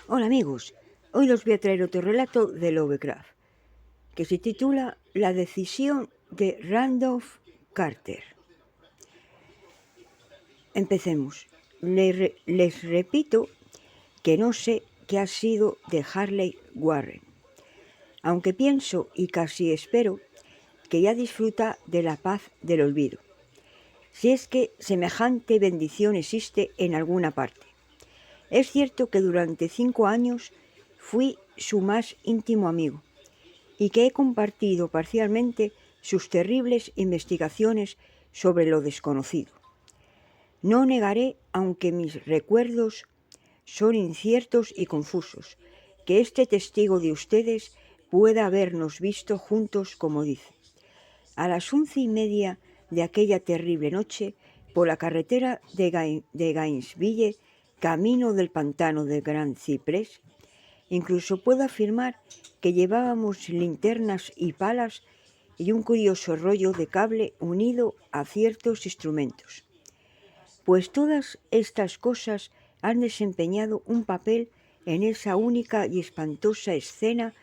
Hola amigos, hoy os voy a traer otro relato de Lovecraft, que se titula La decisión de Randolph Carter. Empecemos. Les repito que no sé qué ha sido de Harley Warren, aunque pienso y casi espero que ya disfruta de la paz del olvido, si es que semejante bendición existe en alguna parte. Es cierto que durante 5 años fui su más íntimo amigo y que he compartido parcialmente sus terribles investigaciones sobre lo desconocido. No negaré, aunque mis recuerdos son inciertos y confusos, que este testigo de ustedes pueda habernos visto juntos como dice. A las 11:30 de aquella terrible noche, por la carretera de Gainesville, camino del pantano de Gran Ciprés, incluso puedo afirmar que llevábamos linternas y palas y un curioso rollo de cable unido a ciertos instrumentos. Pues todas estas cosas han desempeñado un papel en esa única y espantosa escena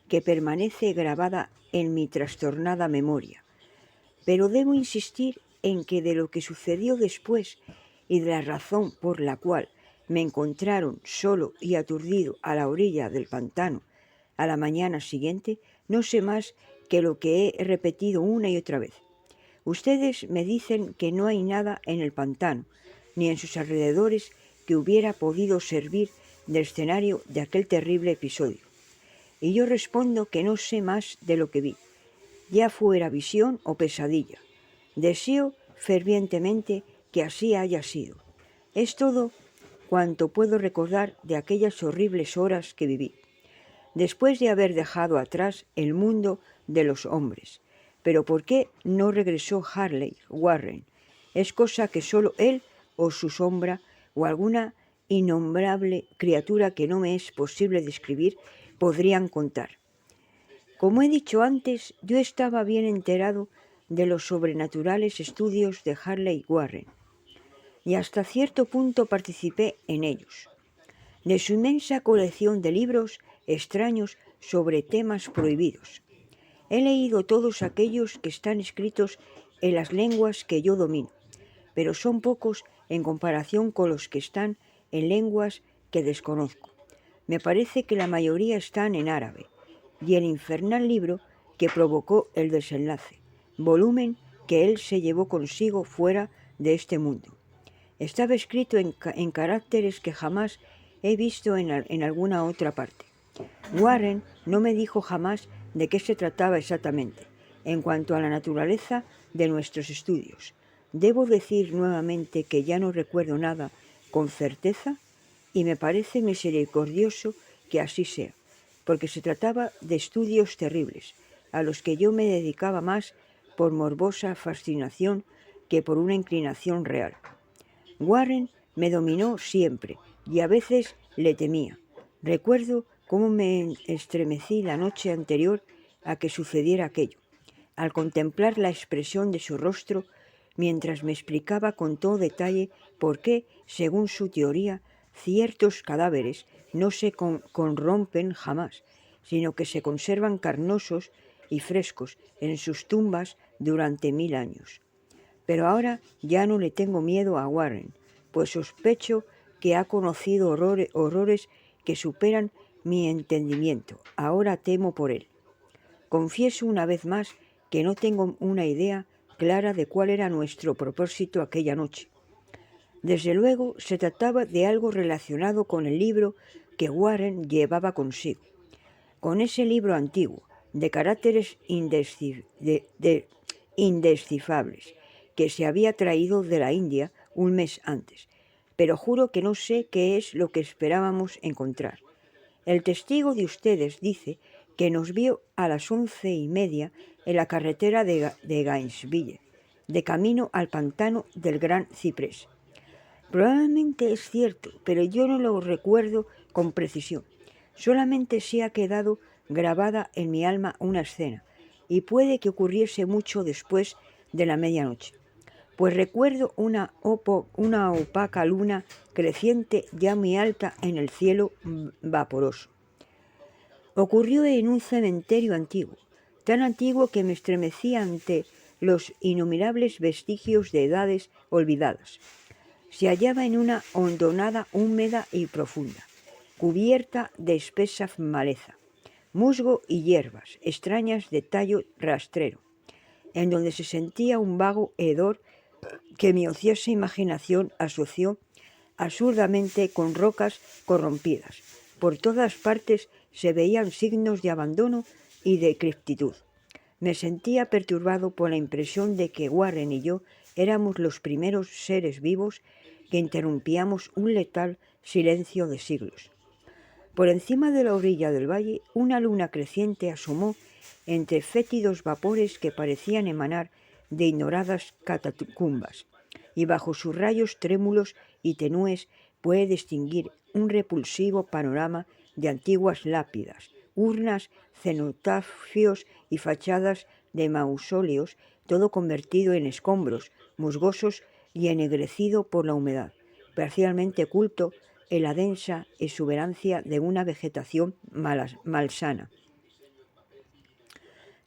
que permanece grabada en mi trastornada memoria. Pero debo insistir en que de lo que sucedió después y de la razón por la cual me encontraron solo y aturdido a la orilla del pantano a la mañana siguiente, no sé más que lo que he repetido una y otra vez. Ustedes me dicen que no hay nada en el pantano, ni en sus alrededores que hubiera podido servir de escenario de aquel terrible episodio. Y yo respondo que no sé más de lo que vi, ya fuera visión o pesadilla. Deseo fervientemente que así haya sido. Es todo cuanto puedo recordar de aquellas horribles horas que viví, después de haber dejado atrás el mundo de los hombres. Pero ¿por qué no regresó Harley Warren? Es cosa que solo él o su sombra o alguna innombrable criatura que no me es posible describir podrían contar. Como he dicho antes, yo estaba bien enterado de los sobrenaturales estudios de Harley Warren y hasta cierto punto participé en ellos. De su inmensa colección de libros extraños sobre temas prohibidos. He leído todos aquellos que están escritos en las lenguas que yo domino, pero son pocos en comparación con los que están en lenguas que desconozco. Me parece que la mayoría están en árabe, y el infernal libro que provocó el desenlace, volumen que él se llevó consigo fuera de este mundo. Estaba escrito en caracteres que jamás he visto en alguna otra parte. Warren no me dijo jamás de qué se trataba exactamente, en cuanto a la naturaleza de nuestros estudios. Debo decir nuevamente que ya no recuerdo nada con certeza y me parece misericordioso que así sea, porque se trataba de estudios terribles, a los que yo me dedicaba más por morbosa fascinación que por una inclinación real. Warren me dominó siempre y a veces le temía. Recuerdo cómo me estremecí la noche anterior a que sucediera aquello, al contemplar la expresión de su rostro mientras me explicaba con todo detalle por qué, según su teoría, ciertos cadáveres no se corrompen jamás, sino que se conservan carnosos y frescos en sus tumbas durante 1000 años. Pero ahora ya no le tengo miedo a Warren, pues sospecho que ha conocido horrores que superan mi entendimiento. Ahora temo por él. Confieso una vez más que no tengo una idea clara de cuál era nuestro propósito aquella noche. Desde luego se trataba de algo relacionado con el libro que Warren llevaba consigo, con ese libro antiguo, de caracteres indescifrables, que se había traído de la India un mes antes, pero juro que no sé qué es lo que esperábamos encontrar. El testigo de ustedes dice que nos vio a las 11:30 en la carretera de Gainesville, de camino al pantano del Gran Ciprés. Probablemente es cierto, pero yo no lo recuerdo con precisión. Solamente se ha quedado grabada en mi alma una escena, y puede que ocurriese mucho después de la medianoche. pues recuerdo una opaca luna creciente ya muy alta en el cielo vaporoso. Ocurrió en un cementerio antiguo, tan antiguo que me estremecí ante los innumerables vestigios de edades olvidadas. Se hallaba en una hondonada húmeda y profunda, cubierta de espesa maleza, musgo y hierbas extrañas de tallo rastrero, en donde se sentía un vago hedor que mi ociosa imaginación asoció absurdamente con rocas corrompidas. Por todas partes se veían signos de abandono y de decrepitud. Me sentía perturbado por la impresión de que Warren y yo éramos los primeros seres vivos que interrumpíamos un letal silencio de siglos. Por encima de la orilla del valle, una luna creciente asomó entre fétidos vapores que parecían emanar de ignoradas catacumbas, y bajo sus rayos trémulos y tenúes puede distinguir un repulsivo panorama de antiguas lápidas, urnas, cenotafios y fachadas de mausoleos, todo convertido en escombros musgosos y ennegrecido por la humedad, parcialmente oculto en la densa exuberancia de una vegetación malsana.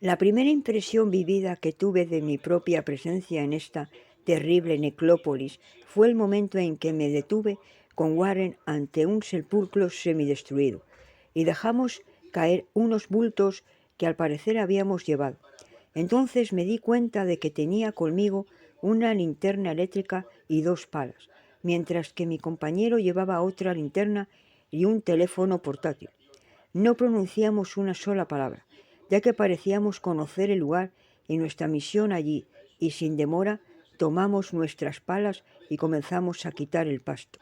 La primera impresión vivida que tuve de mi propia presencia en esta terrible necrópolis fue el momento en que me detuve con Warren ante un sepulcro semidestruido y dejamos caer unos bultos que al parecer habíamos llevado. Entonces me di cuenta de que tenía conmigo una linterna eléctrica y 2 palas, mientras que mi compañero llevaba otra linterna y un teléfono portátil. No pronunciamos una sola palabra, ya que parecíamos conocer el lugar y nuestra misión allí, y sin demora tomamos nuestras palas y comenzamos a quitar el pasto,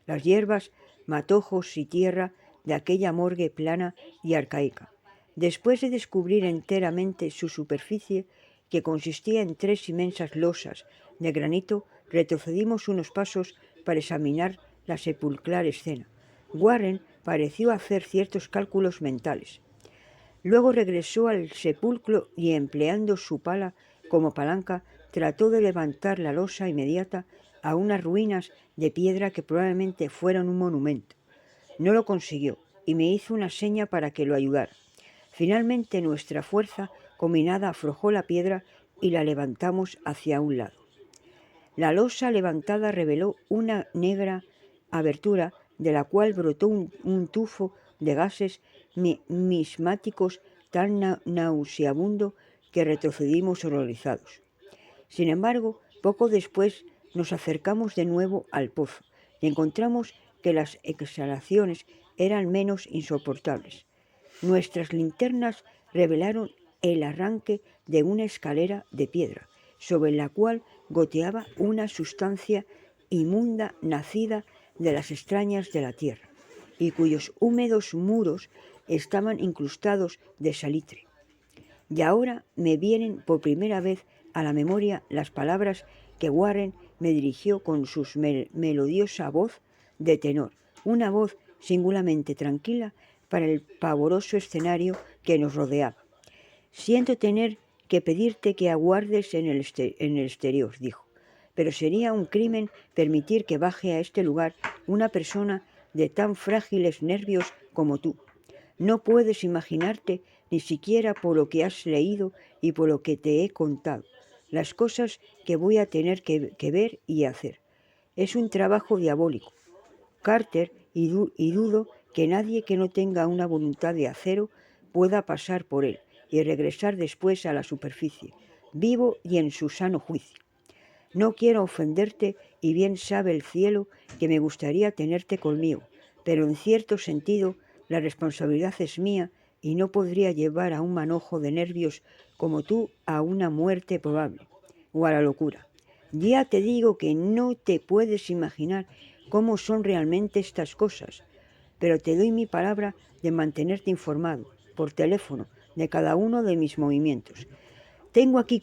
las hierbas, matojos y tierra de aquella morgue plana y arcaica. Después de descubrir enteramente su superficie, que consistía en 3 inmensas losas de granito, retrocedimos unos pasos para examinar la sepulcral escena. Warren pareció hacer ciertos cálculos mentales. Luego regresó al sepulcro y, empleando su pala como palanca, trató de levantar la losa inmediata a unas ruinas de piedra que probablemente fueran un monumento. No lo consiguió y me hizo una seña para que lo ayudara. Finalmente nuestra fuerza combinada aflojó la piedra y la levantamos hacia un lado. La losa levantada reveló una negra abertura de la cual brotó un tufo de gases mismáticos tan nauseabundo que retrocedimos horrorizados. Sin embargo, poco después nos acercamos de nuevo al pozo y encontramos que las exhalaciones eran menos insoportables. Nuestras linternas revelaron el arranque de una escalera de piedra, sobre la cual goteaba una sustancia inmunda nacida de las extrañas de la tierra, y cuyos húmedos muros estaban incrustados de salitre. Y ahora me vienen por primera vez a la memoria las palabras que Warren me dirigió con su melodiosa voz de tenor, una voz singularmente tranquila para el pavoroso escenario que nos rodeaba. «Siento tener que pedirte que aguardes en el exterior», dijo, «pero sería un crimen permitir que baje a este lugar una persona de tan frágiles nervios como tú. No puedes imaginarte, ni siquiera por lo que has leído y por lo que te he contado, las cosas que voy a tener que ver y hacer. Es un trabajo diabólico, Carter, y dudo que nadie que no tenga una voluntad de acero pueda pasar por él y regresar después a la superficie, vivo y en su sano juicio. No quiero ofenderte y bien sabe el cielo que me gustaría tenerte conmigo, pero en cierto sentido la responsabilidad es mía y no podría llevar a un manojo de nervios como tú a una muerte probable o a la locura. Ya te digo que no te puedes imaginar cómo son realmente estas cosas, pero te doy mi palabra de mantenerte informado, por teléfono, de cada uno de mis movimientos. Tengo aquí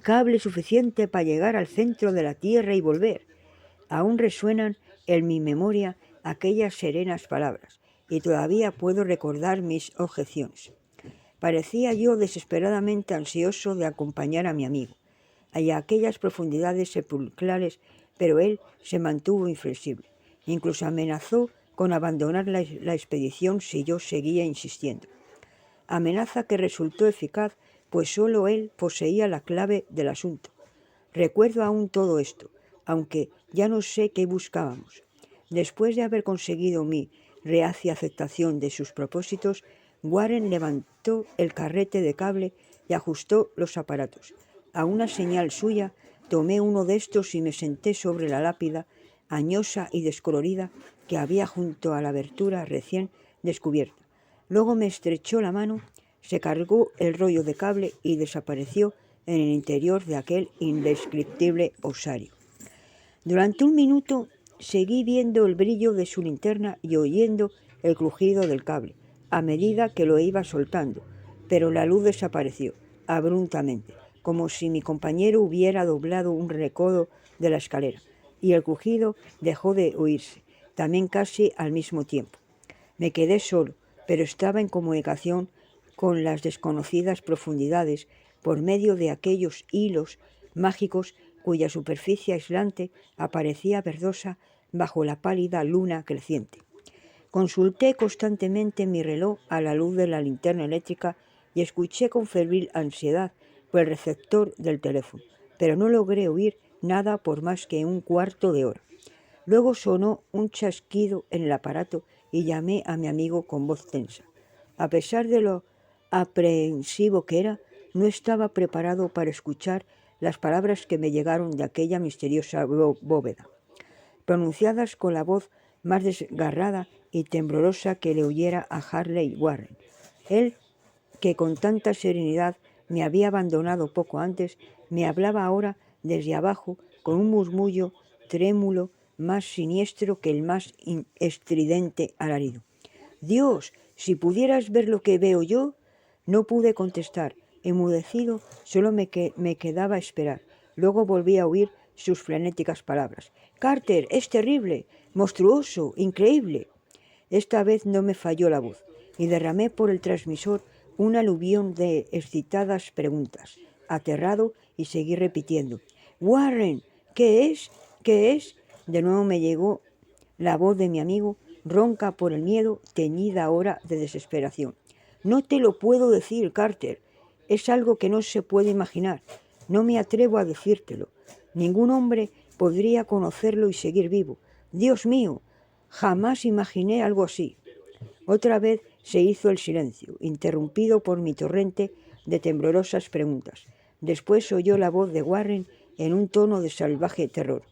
cable suficiente para llegar al centro de la Tierra y volver. Aún resuenan en mi memoria aquellas serenas palabras, y todavía puedo recordar mis objeciones. Parecía yo desesperadamente ansioso de acompañar a mi amigo. a aquellas profundidades sepulcrales, pero él se mantuvo inflexible. Incluso amenazó con abandonar la expedición si yo seguía insistiendo. Amenaza que resultó eficaz, pues solo él poseía la clave del asunto. Recuerdo aún todo esto, aunque ya no sé qué buscábamos. Después de haber conseguido mi reacia aceptación de sus propósitos, Warren levantó el carrete de cable y ajustó los aparatos. A una señal suya, tomé uno de estos y me senté sobre la lápida, añosa y descolorida, que había junto a la abertura recién descubierta. Luego me estrechó la mano, se cargó el rollo de cable y desapareció en el interior de aquel indescriptible osario. Durante un minuto seguí viendo el brillo de su linterna y oyendo el crujido del cable, a medida que lo iba soltando, pero la luz desapareció abruptamente, como si mi compañero hubiera doblado un recodo de la escalera, y el crujido dejó de oírse, también casi al mismo tiempo. Me quedé solo, pero estaba en comunicación con las desconocidas profundidades por medio de aquellos hilos mágicos cuya superficie aislante aparecía verdosa bajo la pálida luna creciente. Consulté constantemente mi reloj a la luz de la linterna eléctrica y escuché con febril ansiedad por el receptor del teléfono, pero no logré oír nada por más que un cuarto de hora. Luego sonó un chasquido en el aparato y llamé a mi amigo con voz tensa. A pesar de lo aprehensivo que era, no estaba preparado para escuchar las palabras que me llegaron de aquella misteriosa bóveda, pronunciadas con la voz más desgarrada y temblorosa que le oyera a Harley Warren. Él, que con tanta serenidad me había abandonado poco antes, me hablaba ahora desde abajo con un murmullo trémulo más siniestro que el más estridente alarido. «Dios, si pudieras ver lo que veo yo». No pude contestar. Enmudecido, solo me quedaba esperar. Luego volví a oír sus frenéticas palabras. «Carter, es terrible, monstruoso, increíble». Esta vez no me falló la voz y derramé por el transmisor un aluvión de excitadas preguntas. Aterrado, y seguí repitiendo: «Warren, ¿qué es? ¿Qué es?». De nuevo me llegó la voz de mi amigo, ronca por el miedo, teñida ahora de desesperación. «No te lo puedo decir, Carter. Es algo que no se puede imaginar. No me atrevo a decírtelo. Ningún hombre podría conocerlo y seguir vivo. Dios mío, jamás imaginé algo así». Otra vez se hizo el silencio, interrumpido por mi torrente de temblorosas preguntas. Después oyó la voz de Warren en un tono de salvaje terror.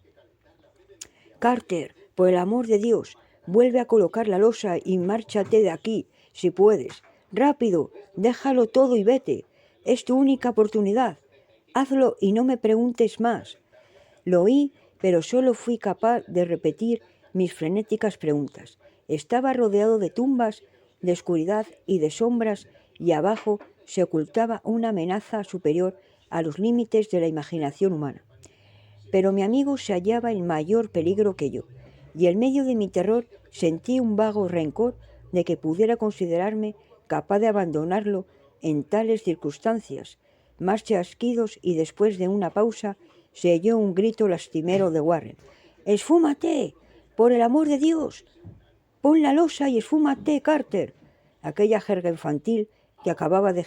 «Carter, por el amor de Dios, vuelve a colocar la losa y márchate de aquí, si puedes. Rápido, déjalo todo y vete. Es tu única oportunidad. Hazlo y no me preguntes más». Lo oí, pero solo fui capaz de repetir mis frenéticas preguntas. Estaba rodeado de tumbas, de oscuridad y de sombras, y abajo se ocultaba una amenaza superior a los límites de la imaginación humana. Pero mi amigo se hallaba en mayor peligro que yo, y en medio de mi terror sentí un vago rencor de que pudiera considerarme capaz de abandonarlo en tales circunstancias. Más chasquidos, y después de una pausa se oyó un grito lastimero de Warren. «¡Esfúmate! ¡Por el amor de Dios! Pon la losa y esfúmate, Carter». Aquella jerga infantil que acababa de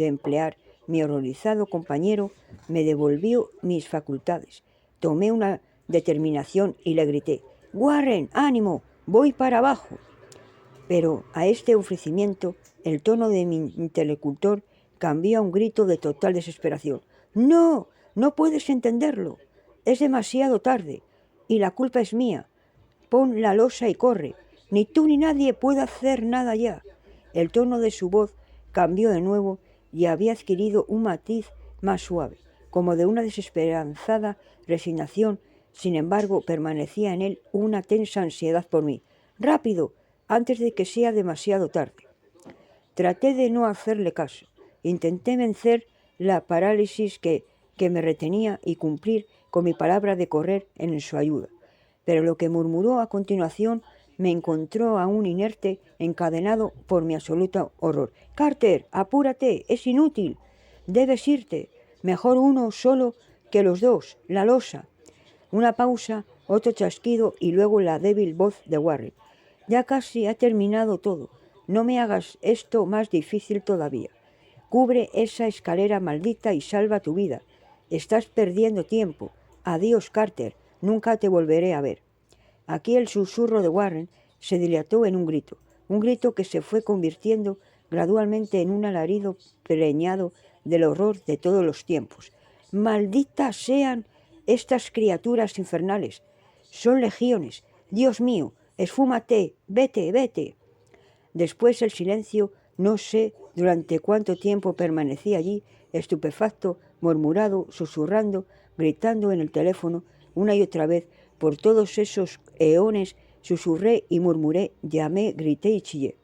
emplear mi horrorizado compañero me devolvió mis facultades. Tomé una determinación y le grité: «Warren, ánimo, voy para abajo». Pero a este ofrecimiento el tono de mi interlocutor cambió a un grito de total desesperación. «No, no puedes entenderlo. Es demasiado tarde y la culpa es mía. Pon la losa y corre. Ni tú ni nadie puede hacer nada ya». El tono de su voz cambió de nuevo y había adquirido un matiz más suave, como de una desesperanzada resignación. Sin embargo, permanecía en él una tensa ansiedad por mí. «Rápido, antes de que sea demasiado tarde». Traté de no hacerle caso. Intenté vencer la parálisis que me retenía y cumplir con mi palabra de correr en su ayuda. Pero lo que murmuró a continuación me encontró aún inerte, encadenado por mi absoluto horror. «Carter, apúrate, es inútil. Debes irte. Mejor uno solo que los dos, la losa. Una pausa, otro chasquido y luego la débil voz de Warren. Ya casi ha terminado todo. No me hagas esto más difícil todavía. Cubre esa escalera maldita y salva tu vida. Estás perdiendo tiempo. Adiós, Carter. Nunca te volveré a ver. Aquí el susurro de Warren se dilató en un grito que se fue convirtiendo gradualmente en un alarido preñado del horror de todos los tiempos. ¡Malditas sean estas criaturas infernales! Son legiones. Dios mío, esfúmate, vete, vete. Después el silencio, no sé durante cuánto tiempo permanecí allí, estupefacto, murmurado, susurrando, gritando en el teléfono una y otra vez. Por todos esos eones susurré y murmuré, llamé, grité y chillé.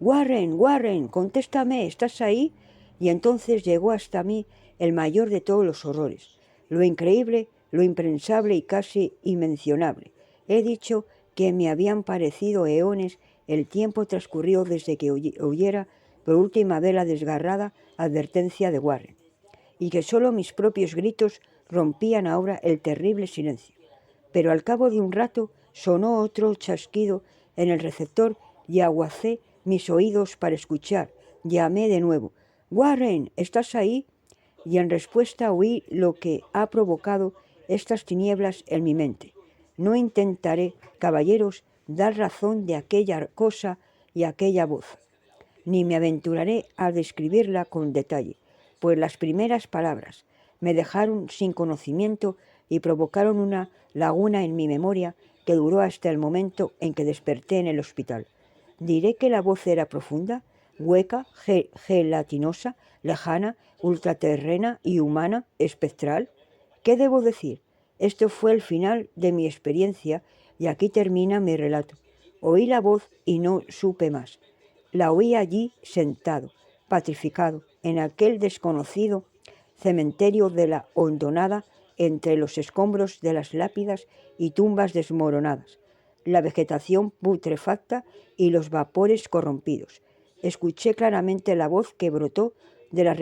Warren, Warren, contéstame, ¿estás ahí? Y entonces llegó hasta mí el mayor de todos los horrores, lo increíble, lo impensable y casi inmencionable. He dicho que me habían parecido eones el tiempo transcurrido desde que oyera por última vez la desgarrada advertencia de Warren, y que solo mis propios gritos rompían ahora el terrible silencio. Pero al cabo de un rato sonó otro chasquido en el receptor y aguacé mis oídos para escuchar. Llamé de nuevo. Warren, ¿estás ahí? Y en respuesta oí lo que ha provocado estas tinieblas en mi mente. No intentaré, caballeros, dar razón de aquella cosa y aquella voz, ni me aventuraré a describirla con detalle, pues las primeras palabras me dejaron sin conocimiento y provocaron una laguna en mi memoria que duró hasta el momento en que desperté en el hospital. Diré que la voz era profunda, hueca, gelatinosa, lejana, ultraterrena y humana, espectral. ¿Qué debo decir? Esto fue el final de mi experiencia y aquí termina mi relato. Oí la voz y no supe más. La oí allí sentado, petrificado, en aquel desconocido cementerio de la hondonada, entre los escombros de las lápidas y tumbas desmoronadas, la vegetación putrefacta y los vapores corrompidos. Escuché claramente la voz que brotó de las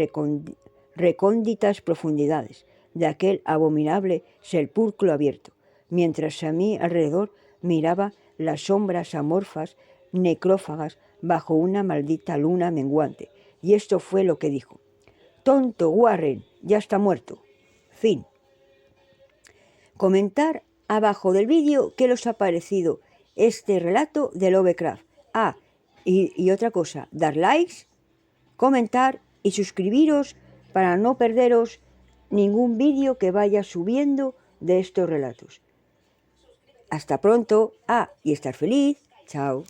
recónditas profundidades de aquel abominable sepulcro abierto, mientras a mi alrededor miraba las sombras amorfas necrófagas bajo una maldita luna menguante. Y esto fue lo que dijo. Tonto, Warren, ya está muerto. Fin. Comentar abajo del vídeo qué os ha parecido este relato de Lovecraft. Y otra cosa, dar likes, comentar y suscribiros para no perderos ningún vídeo que vaya subiendo de estos relatos. Hasta pronto. Y estar feliz. Chao.